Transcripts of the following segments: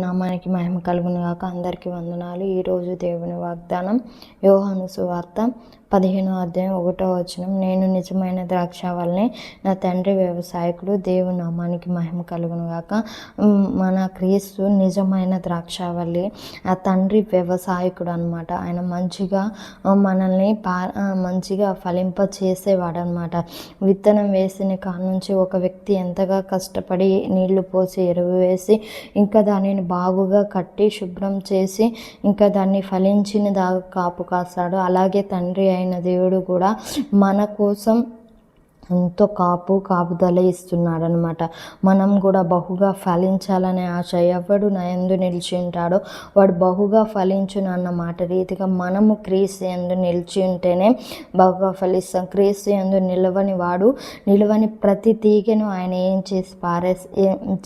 నామానికి మహిమ కలుగును గాక. అందరికీ వందనాలు. ఈరోజు దేవుని వాగ్దానం యోహాను సువార్త 15:1. నేను నిజమైన ద్రాక్షావల్లిని, నా తండ్రి వ్యవసాయకుడు. దేవుని నామానికి మహిమ కలుగును గాక. మన క్రీస్తు నిజమైన ద్రాక్షావల్లి, ఆ తండ్రి వ్యవసాయకుడు అనమాట. ఆయన మంచిగా మనల్ని మంచిగా ఫలింప చేసేవాడు అనమాట. విత్తనం వేసిన కానుంచి ఒక వ్యక్తి ఎంతగా కష్టపడి నీళ్లు పోసి ఎరువు వేసి ఇంకా దానిని బాగుగా కట్టి శుభ్రం చేసి ఇంకా దాన్ని ఫలించిన దాకా కాపు కాస్తాడు. అలాగే తండ్రి అయిన దేవుడు కూడా మన కోసం ఎంతో కాపుదల ఇస్తున్నాడు అనమాట. మనం కూడా బహుగా ఫలించాలనే ఆశ. ఎవడు నా యందు నిలిచి ఉంటాడో వాడు బహుగా ఫలించును అన్నమాట రీతిగా మనము క్రీస్తు యందు నిలిచి ఉంటేనే బహుగా ఫలిస్తాం. క్రీస్తు యందు నిలవని ప్రతి తీగను ఆయన ఏం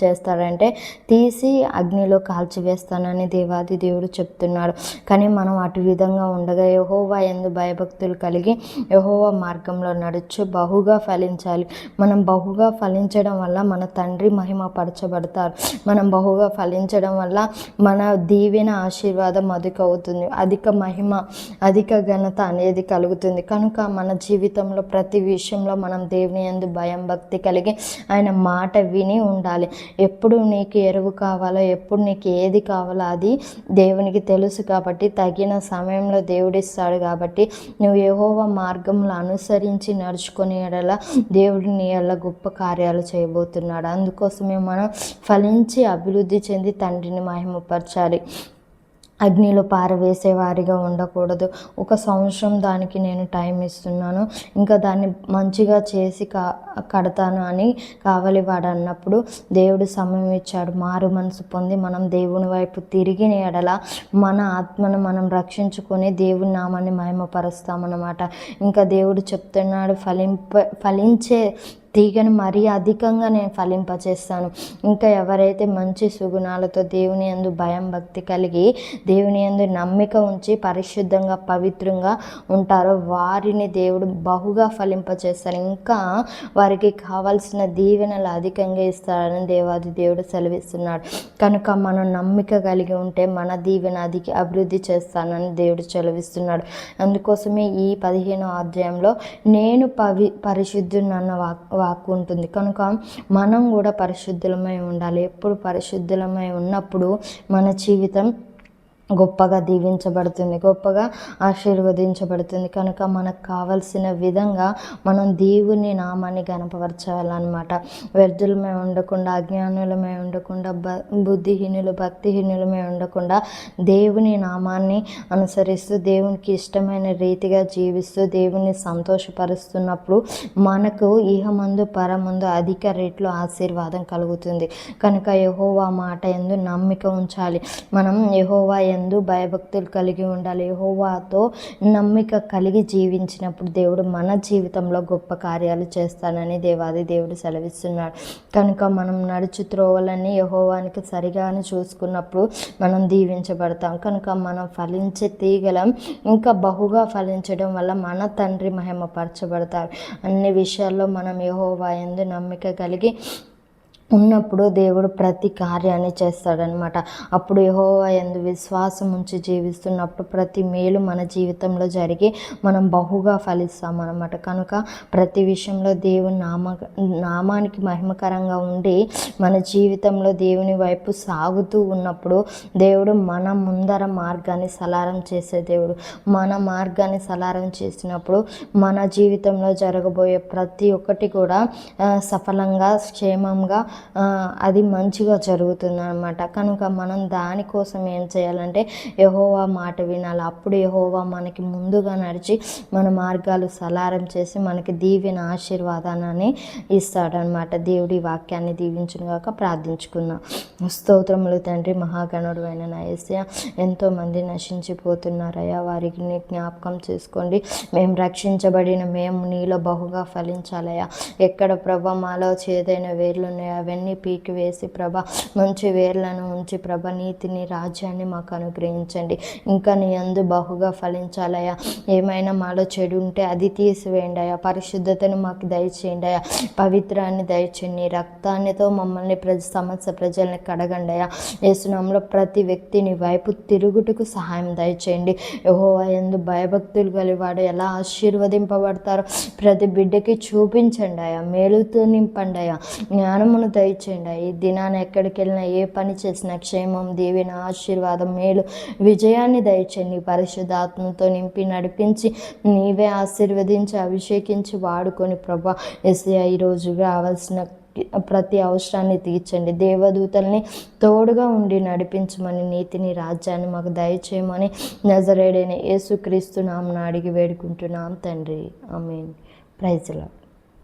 చేస్తాడంటే తీసి అగ్నిలో కాల్చివేస్తానని దేవాది దేవుడు చెప్తున్నాడు. కానీ మనం అటు విధంగా ఉండగా యెహోవా యందు భయభక్తులు కలిగి యెహోవా మార్గంలో నడుచు బహుగా ఫలించాలి. మనం బహుగా ఫలించడం వల్ల మన తండ్రి మహిమ పరచబడతారు. మనం బహుగా ఫలించడం వల్ల మన దీవెన ఆశీర్వాదం అవుతుంది. అధిక మహిమ అధిక ఘనత అనేది కలుగుతుంది. కనుక మన జీవితంలో ప్రతి విషయంలో మనం దేవుని యందు భయం భక్తి కలిగి ఆయన మాట విని ఉండాలి. ఎప్పుడు నీకు ఎరువు కావాలో, ఎప్పుడు నీకు ఏది కావాలో అది దేవునికి తెలుసు కాబట్టి తగిన సమయంలో దేవుడిస్తాడు. కాబట్టి నువ్వు యెహోవా మార్గంలో అనుసరించి నడుచుకొని ఎడల దేవుడు నీ వల్ల గొప్ప కార్యాలు చేయబోతున్నాడు. అందుకోసమే మనం ఫలించి అభివృద్ధి చెంది తండ్రిని మహిమపరచాలి. అగ్నిలో పారవేసే వారిగా ఉండకూడదు. 1 సంవత్సరం దానికి నేను టైం ఇస్తున్నాను, ఇంకా దాన్ని మంచిగా చేసి కడతాను అని కావలివాడు అన్నప్పుడు దేవుడు సమయం ఇచ్చాడు. మారు మనసు పొంది మనం దేవుని వైపు తిరిగిన ఎడల మన ఆత్మను మనం రక్షించుకొని దేవుని నామాన్ని మహిమపరుస్తామన్నమాట. ఇంకా దేవుడు చెప్తున్నాడు, ఫలించే తీగను మరీ అధికంగా నేను ఫలింపచేస్తాను. ఇంకా ఎవరైతే మంచి సుగుణాలతో దేవుని యందు భయం భక్తి కలిగి దేవుని యందు నమ్మిక ఉంచి పరిశుద్ధంగా పవిత్రంగా ఉంటారో వారిని దేవుడు బహుగా ఫలింపచేస్తారు. ఇంకా వారికి కావాల్సిన దీవెనలు అధికంగా ఇస్తారని దేవాది దేవుడు సెలవిస్తున్నాడు. కనుక మనం నమ్మిక కలిగి ఉంటే మన దీవెన అభివృద్ధి చేస్తానని దేవుడు సెలవిస్తున్నాడు. అందుకోసమే ఈ 15వ అధ్యాయంలో నేను పరిశుద్ధుని అన్న వాక్కు ఉంటుంది. కనుక మనం కూడా పరిశుద్ధులమై ఉండాలి. ఎప్పుడు పరిశుద్ధులమై ఉన్నప్పుడు మన జీవితం గొప్పగా దీవించబడుతుంది, గొప్పగా ఆశీర్వదించబడుతుంది. కనుక మనకు కావలసిన విధంగా మనం దేవుని నామాన్ని గణపరచాలన్నమాట. వ్యర్థులమై ఉండకుండా, అజ్ఞానులమై ఉండకుండా, బుద్ధిహీనులు భక్తిహీనులమై ఉండకుండా దేవుని నామాన్ని అనుసరిస్తూ దేవునికి ఇష్టమైన రీతిగా జీవిస్తూ దేవుని సంతోషపరుస్తున్నప్పుడు మనకు ఇహమందు పరమందు అధిక రేట్లో ఆశీర్వాదం కలుగుతుంది. కనుక యెహోవా మాట యందు నమ్మిక ఉంచాలి. మనం యెహోవా యందు భయభక్తులు కలిగి ఉండాలి. యెహోవాతో నమ్మిక కలిగి జీవించినప్పుడు దేవుడు మన జీవితంలో గొప్ప కార్యాలు చేస్తానని దేవాది దేవుడు సెలవిస్తున్నాడు. కనుక మనం నడుచు త్రోవలన్నీ యెహోవానికి సరిగానే చూసుకున్నప్పుడు మనం దీవించబడతాం. కనుక మనం ఫలించే తీగలం ఇంకా బహుగా ఫలించడం వల్ల మన తండ్రి మహిమపరచబడతారు. అన్ని విషయాల్లో మనం యెహోవా యందు నమ్మిక కలిగి ఉన్నప్పుడు దేవుడు ప్రతి కార్యాన్ని చేస్తాడనమాట. అప్పుడు యెహోవా యందు విశ్వాసం ఉంచి జీవిస్తున్నప్పుడు ప్రతి మేలు మన జీవితంలో జరిగి మనం బహుగా ఫలిస్తామన్నమాట. కనుక ప్రతి విషయంలో దేవుని నామానికి మహిమకరంగా ఉండి మన జీవితంలో దేవుని వైపు సాగుతూ ఉన్నప్పుడు దేవుడు మన ముందర మార్గాన్ని సలారం చేసే దేవుడు. మన మార్గాన్ని సలారం చేసినప్పుడు మన జీవితంలో జరగబోయే ప్రతి ఒక్కటి కూడా సఫలంగా క్షేమంగా అది మంచిగా జరుగుతుంది అన్నమాట. కనుక మనం దానికోసం ఏం చేయాలంటే యెహోవా మాట వినాలి. అప్పుడు యెహోవా మనకి ముందుగా నడిచి మన మార్గాలు సలారం చేసి మనకి దీవెన ఆశీర్వాదాన్ని ఇస్తాడనమాట. దేవుడి వాక్యాన్ని దీవించుగాక. ప్రార్థించుకుందాం. స్తోత్రములు తండ్రి, మహాగణుడు అయిన నా యేసయ్య, ఎంతోమంది నశించిపోతున్నారయ్యా, వారికి నీ జ్ఞాపకం చేసుకోండి. మేము రక్షించబడిన మేము నీలో బహుగా ఫలించాలయ్యా. ఎక్కడ ప్రభా మాలో చేదైన వేర్లు ఉన్నాయో అవన్నీ పీకివేసి ప్రభా మంచి వేర్లను ఉంచి ప్రభ నీతిని రాజ్యాన్ని మాకు అనుగ్రహించండి. ఇంకా నీ యందు బహుగా ఫలించాలయ్యా. ఏమైనా మాలో చెడు ఉంటే అది తీసివేయండి అయ్యా. పరిశుద్ధతను మాకు దయచేయండి అయ్యా. పవిత్రాన్ని దయచేయండి. రక్తాన్నితో మమ్మల్ని సమస్త ప్రజల్ని కడగండి అయ్యా. యేసునామములో ప్రతి వ్యక్తిని వైపు తిరుగుటకు సహాయం దయచేయండి. యెహోవా యందు భయభక్తులు కలివాడు ఎలా ఆశీర్వదింపబడతారో ప్రతి బిడ్డకి చూపించండి అయ్యా. మేలుతో నింపండి అయ్యా. జ్ఞానమును దయచేయండి అయ్యా. ఈ దినాన ఎక్కడికి వెళ్ళినా ఏ పని చేసినా క్షేమం, దీవెన, ఆశీర్వాదం, మేలు, విజయాన్ని దయచేయండి. పరిశుద్ధాత్మతో నింపి నడిపించి నీవే ఆశీర్వదించి అభిషేకించి వాడుకొని ప్రభా యేసయ్యా ఈరోజు రావాల్సిన ప్రతి అవసరాన్ని తీర్చండి. దేవదూతల్ని తోడుగా ఉండి నడిపించమని, నీతిని రాజ్యాన్ని మాకు దయచేయమని నజరేయుడైన యేసుక్రీస్తు నామమున అడిగి వేడుకుంటున్నాం తండ్రి. ఆమేన్. Praise the lord.